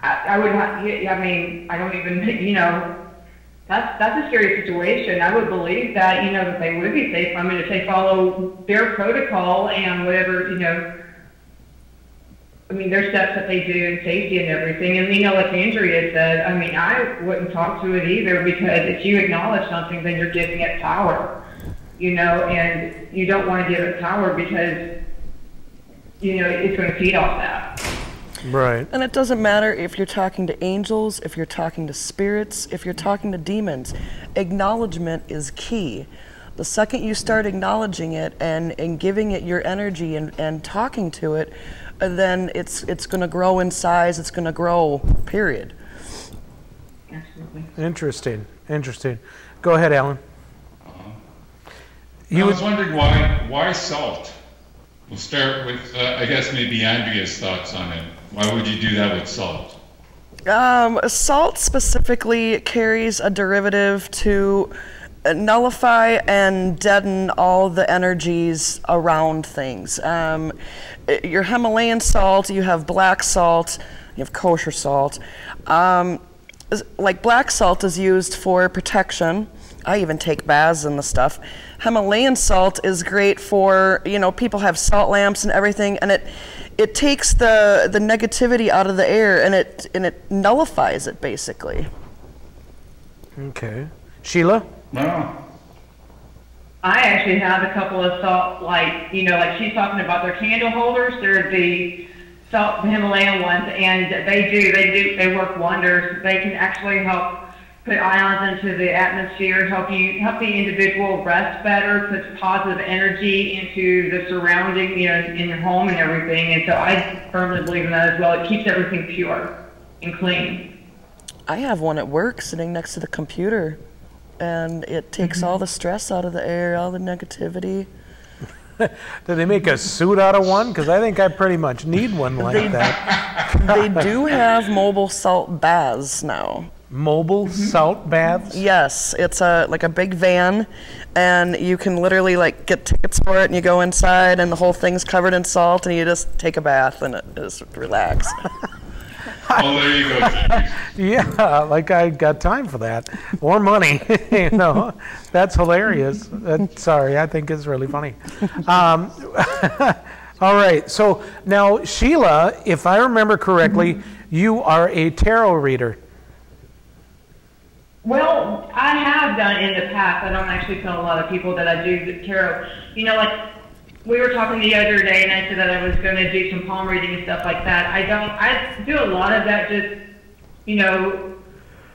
I would not. I mean, I don't even. You know, that's a scary situation. I would believe that, you know, that they would be safe. I mean, if they follow their protocol and whatever, you know. I mean, there's steps that they do in safety and everything. And, you know, like Andrea said, I mean, I wouldn't talk to it either, because if you acknowledge something, then you're giving it power, you know, and you don't want to give it power because, you know, it's going to feed off that. Right. And it doesn't matter if you're talking to angels, if you're talking to spirits, if you're talking to demons. Acknowledgement is key. The second you start acknowledging it and giving it your energy and talking to it, then it's going to grow in size. It's going to grow, period. Absolutely. Interesting. Go ahead, Alan. I was wondering why salt? We'll start with, I guess, maybe Andrea's thoughts on it. Why would you do that with salt? Salt specifically carries a derivative to nullify and deaden all the energies around things. Your Himalayan salt, you have black salt, you have kosher salt. Like black salt is used for protection. I even take baths and the stuff. Himalayan salt is great for, you know, people have salt lamps and everything, and it takes the negativity out of the air, and it nullifies it basically. Okay. Sheila? Wow. I actually have a couple of salt, like, you know, like she's talking about their candle holders. They're the salt, the Himalayan ones, and they work wonders. They can actually help put ions into the atmosphere, help the individual rest better, puts positive energy into the surrounding, you know, in your home and everything. And so I firmly believe in that as well. It keeps everything pure and clean. I have one at work sitting next to the computer, and it takes all the stress out of the air, all the negativity. Did they make a suit out of one? Because I think I pretty much need one like that. They do have mobile salt baths now. Mobile salt baths? Yes, it's like a big van, and you can literally like get tickets for it, and you go inside, and the whole thing's covered in salt, and you just take a bath and just relax. Oh, there you go, James. Yeah, like I got time for that. Or money. You know, that's hilarious. Sorry, I think it's really funny. All right, so now Sheila, if I remember correctly, you are a tarot reader. Well, I have done in the past. I don't actually tell a lot of people that I do the tarot. You know, like we were talking the other day, and I said that I was going to do some palm reading and stuff like that. I do a lot of that just, you know,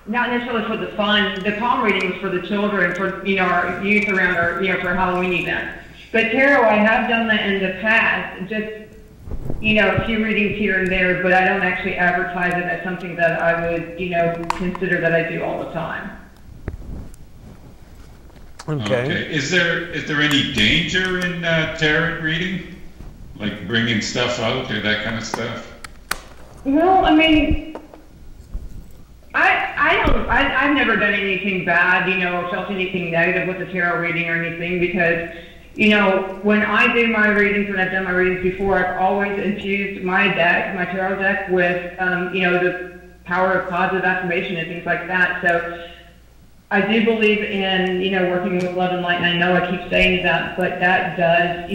not necessarily for the fun. The palm reading was for the children, for, you know, our youth around our, you know, for Halloween event. But tarot, I have done that in the past, just, you know, a few readings here and there, but I don't actually advertise it as something that I would, you know, consider that I do all the time. Okay. Is there any danger in tarot reading, like bringing stuff out or that kind of stuff? Well, I mean, I've never done anything bad, you know, or felt anything negative with the tarot reading or anything, because, you know, when I do my readings, when I've done my readings before, I've always infused my deck, my tarot deck, with, you know, the power of positive affirmation and things like that. So I do believe in, working with love and light, and I know I keep saying that, but that does,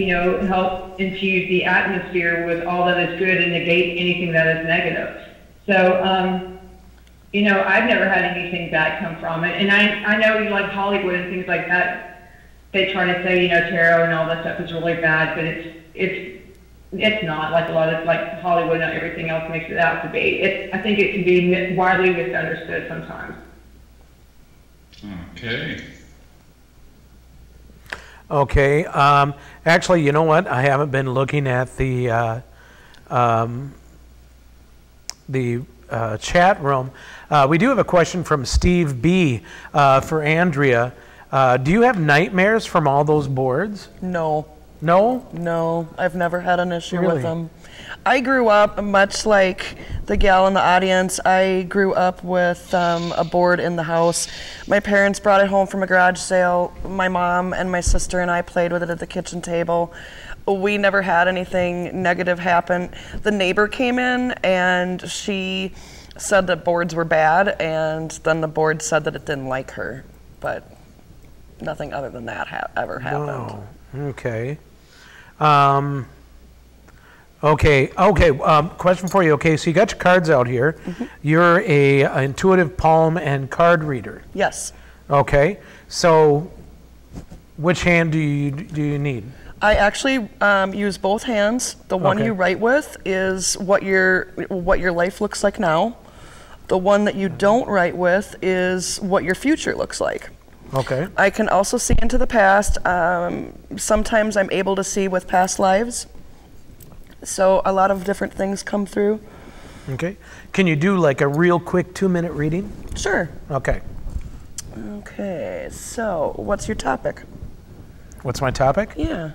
help infuse the atmosphere with all that is good and negate anything that is negative. So, I've never had anything bad come from it. And I know you like Hollywood and things like that. They try to say, tarot and all that stuff is really bad, but it's not. Like a lot of like Hollywood and everything else makes it out to be. I think it can be widely misunderstood sometimes. Okay. Okay. Actually, you know what? I haven't been looking at the chat room. We do have a question from Steve B. For Andrea. Do you have nightmares from all those boards? No. No? No, I've never had an issue Really? with them. I grew up, much like the gal in the audience, I grew up with a board in the house. My parents brought it home from a garage sale. My mom and my sister and I played with it at the kitchen table. We never had anything negative happen. The neighbor came in and she said that boards were bad, and then the board said that it didn't like her, but nothing other than that ever happened. No. Okay. Question for you. Okay, so you got your cards out here. Mm-hmm. You're a intuitive palm and card reader. Yes. Okay, so which hand do you need? I actually use both hands. The one Okay. you write with is what your life looks like now. The one that you don't write with is what your future looks like. Okay. I can also see into the past. Sometimes I'm able to see with past lives. So a lot of different things come through. Okay. Can you do like a real quick 2-minute reading? Sure. Okay. Okay, so what's your topic? What's my topic? Yeah.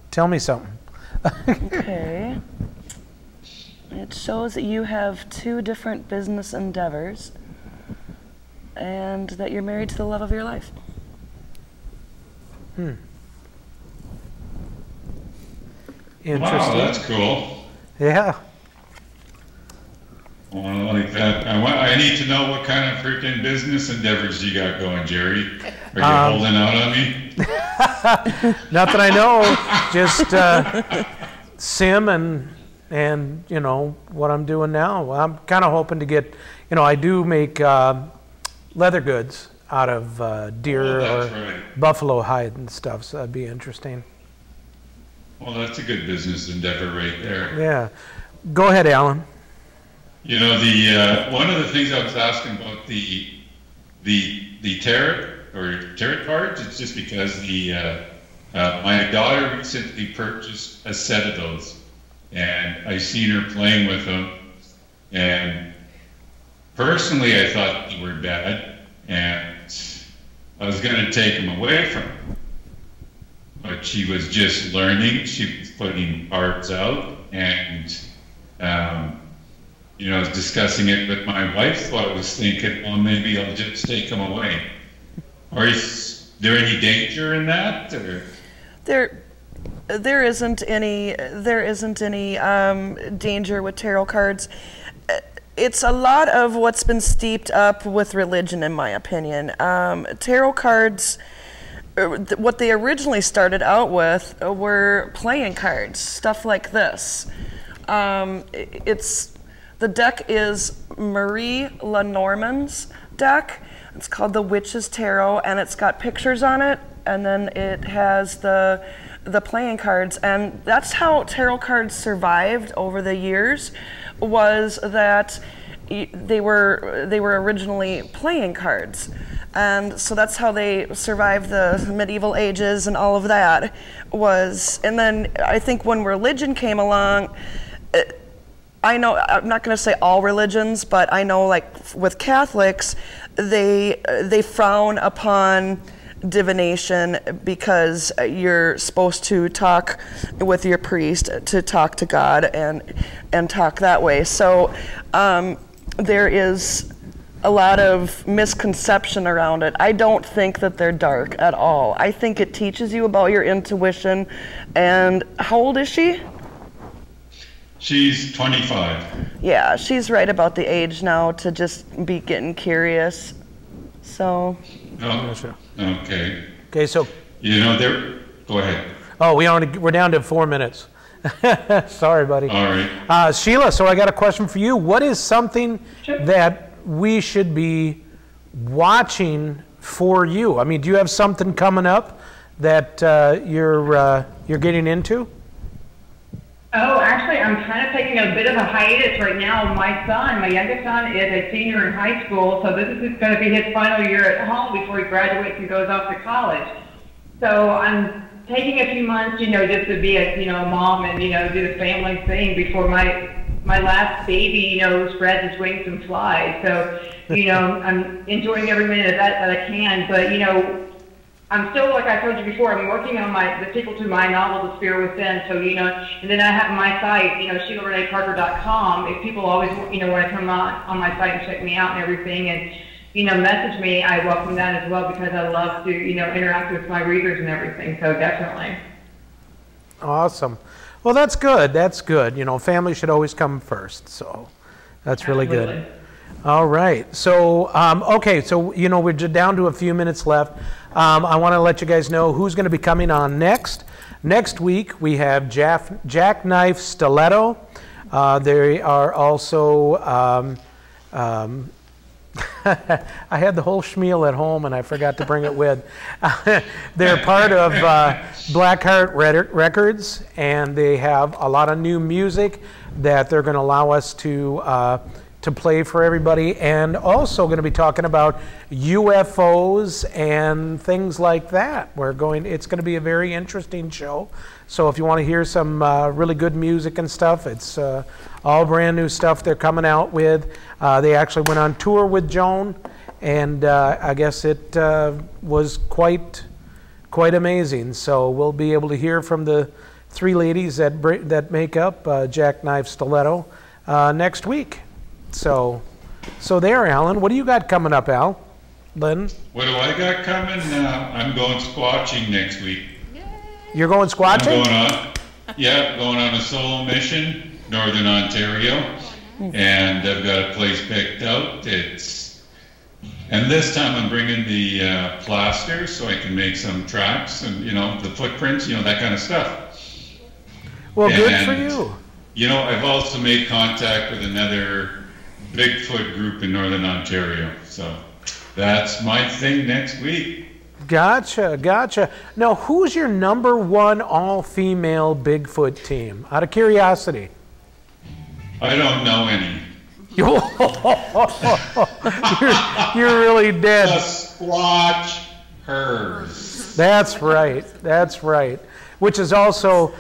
Tell me something. Okay. It shows that you have 2 different business endeavors and that you're married to the love of your life. Interesting. Wow, that's cool. Yeah. Well, I like that. I need to know what kind of freaking business endeavors you got going, Jerry. Are you holding out on me? Not that I know. Just sim and what I'm doing now. I'm kind of hoping to get, I do make leather goods out of deer that's or right. buffalo hide and stuff. So that'd be interesting. Well, that's a good business endeavor right there. Yeah. Go ahead, Alan. The one of the things I was asking about the tarot cards, it's just because my daughter recently purchased a set of those, and I seen her playing with them, and personally I thought they were bad, and I was going to take them away from her, but she was just learning. She was putting cards out, and I was discussing it with my wife, so I was thinking, well, maybe I'll just take them away. Or is there any danger in that? Or? There isn't any danger with tarot cards. It's a lot of what's been steeped up with religion, in my opinion. Tarot cards, what they originally started out with were playing cards, stuff like this. The deck is Marie Lenormand's deck. It's called the Witch's Tarot, and it's got pictures on it, and then it has the playing cards. And that's how tarot cards survived over the years, was that they were originally playing cards. And so that's how they survived the medieval ages and all of that was. And then I think when religion came along, I know, I'm not going to say all religions, but I know, like with Catholics, they frown upon divination because you're supposed to talk with your priest, to talk to God and talk that way. So there is a lot of misconception around it. I don't think that they're dark at all. I think it teaches you about your intuition. And how old is she? She's 25. Yeah, she's right about the age now to just be getting curious. So. Oh, okay. Okay, so. You know, there. Go ahead. Oh, we're down to 4 minutes. Sorry, buddy. All right. Sheila, so I got a question for you. What is something that we should be watching for you? I mean, do you have something coming up that you're getting into? Oh, actually, I'm kind of taking a bit of a hiatus right now. My youngest son, is a senior in high school, so this is going to be his final year at home before he graduates and goes off to college. So I'm taking a few months, just to be a, mom and, do the family thing before my last baby, spreads his wings and flies. So, I'm enjoying every minute of that I can, but, I'm still, like I told you before, I'm working on the sequel to my novel, The Sphere Within. So, and then I have my site, SheilaReneeParker.com. If people always, want to come on my site and check me out and everything and, message me, I welcome that as well because I love to, interact with my readers and everything. So definitely. Awesome. Well, that's good. That's good. Family should always come first. So that's really good. All right. So, okay. So, we're just down to a few minutes left. I want to let you guys know who's going to be coming on next. Next week, we have Jackknife Stiletto. They are also, I had the whole schmeal at home and I forgot to bring it with. They're part of Blackheart Records, and they have a lot of new music that they're going to allow us to play for everybody, and also going to be talking about UFOs and things like that. It's going to be a very interesting show. So if you want to hear some really good music and stuff, it's all brand new stuff they're coming out with. They actually went on tour with Joan, and I guess it was quite amazing. So we'll be able to hear from the three ladies that make up Jackknife Stiletto next week. So there, Alan. What do you got coming up, Al? Lynn? What do I got coming? I'm going squatching next week. You're going squatching? Going on a solo mission, Northern Ontario, and I've got a place picked out. And this time I'm bringing the plaster so I can make some tracks and the footprints, that kind of stuff. Well, good for you. I've also made contact with another Bigfoot group in Northern Ontario. So that's my thing next week. Gotcha. Now, who's your number one all-female Bigfoot team? Out of curiosity. I don't know any. You're really dead. The Squatch Hers. That's right. Which is also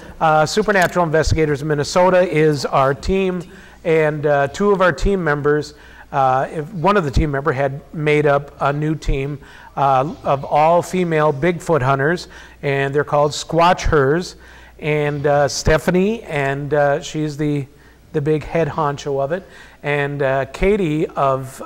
Supernatural Investigators of Minnesota is our team. And two of our team members, one of the team members had made up a new team of all-female Bigfoot hunters, and they're called Squatch Hers. And Stephanie, and she's the big head honcho of it. And Katie of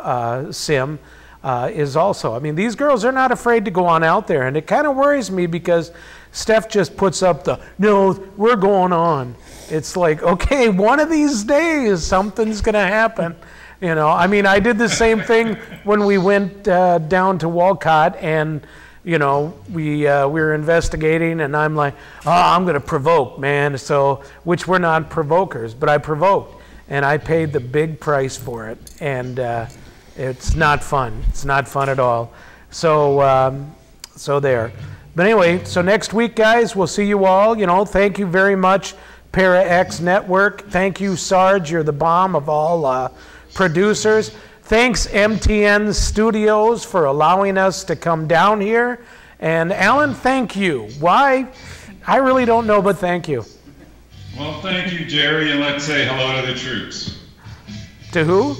Sim is also. I mean, these girls are not afraid to go on out there, and it kind of worries me because Steph just puts up no, we're going on. It's like, okay, one of these days something's going to happen. I mean, I did the same thing when we went down to Walcott, and we were investigating, and I'm like, I'm going to provoke, man. So, which we're not provokers, but I provoked, and I paid the big price for it, and it's not fun. It's not fun at all. So there. But anyway, so next week, guys, we'll see you all. Thank you very much, Para X Network. Thank you, Sarge. You're the bomb of all producers. Thanks, MTN Studios, for allowing us to come down here. And Alan, thank you. Why? I really don't know, but thank you. Well, thank you, Jerry, and let's say hello to the troops. To who?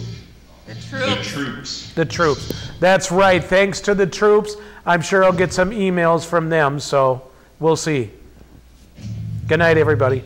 The troops. The troops. The troops. That's right. Thanks to the troops. I'm sure I'll get some emails from them, so we'll see. Good night, everybody.